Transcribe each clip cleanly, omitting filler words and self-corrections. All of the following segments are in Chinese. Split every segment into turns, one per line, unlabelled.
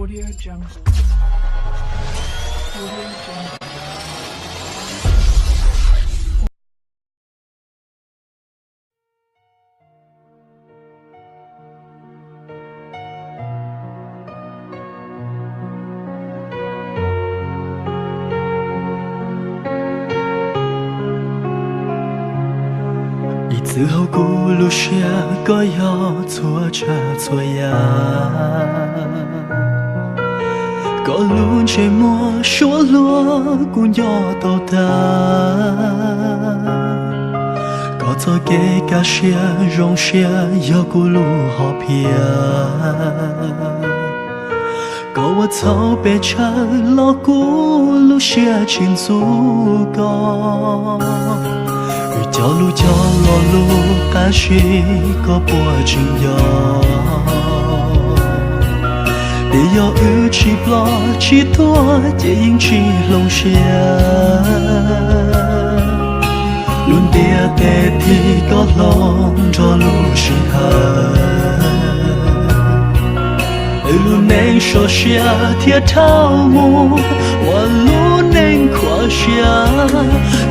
Audio Jungle. Audio Jungle.
之后咕噜下个要错茶错呀，个路切莫说落古要到达，个做给个下容下要咕噜好偏，个我草被茶老咕噜下亲足够。叫路叫落路，感许个波情哟。别要语气不气多，皆因气龙下。论别得提个龙着路是恨。路能说下铁桃木，我路能跨下。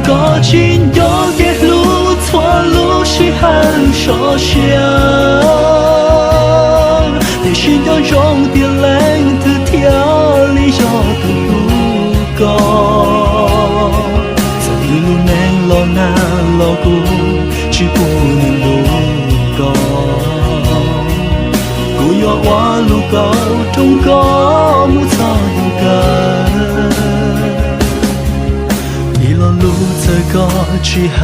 个情有给路错路是很说下。你心要用点冷的条理要的路高。在路能老难老古，只不能路高。古要挖路高，中高木草有根。一路路这个去海，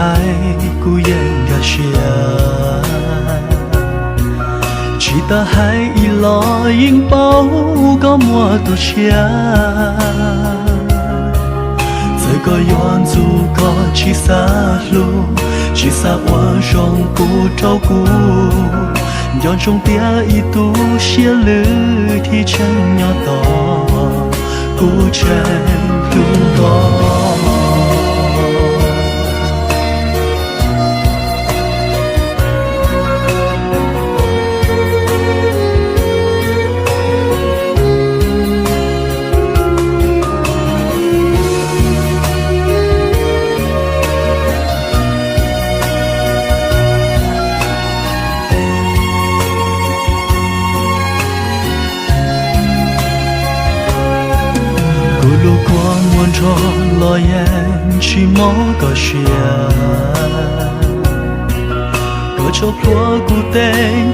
古烟个下。去大海一路引爆个莫多下。这个远足个去啥路，去啥我容不照顾。要中别一度写了提前要到古城路高。路过满着落雁去某个雪，个朝破古灯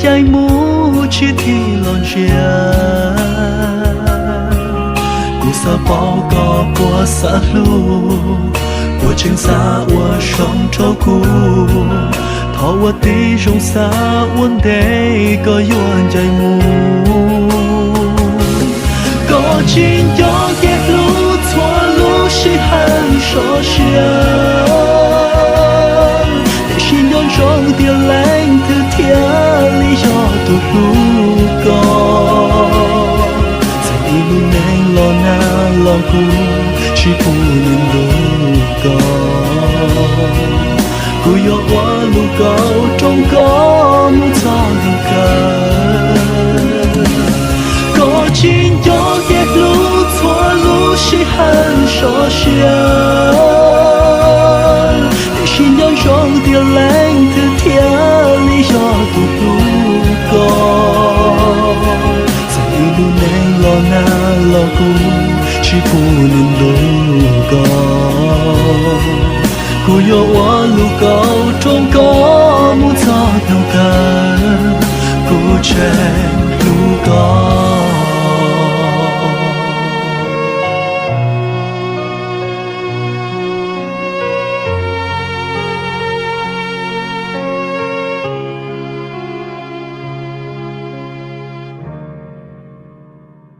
夜幕去提浪下，古萨包个波萨路，我经萨我双照顾，讨我的容萨问得个远夜幕，个今有给路。错路是很说下，内心要容点冷的天里要的路高，在一路内老难老苦，是不能路高。古有我路高，中高木草路根，个今有给路。错路是很说下，内心要用点冷的天里要的路高，在一路内老难老苦，是不能路高。古有我路高，中高木草有根，古城。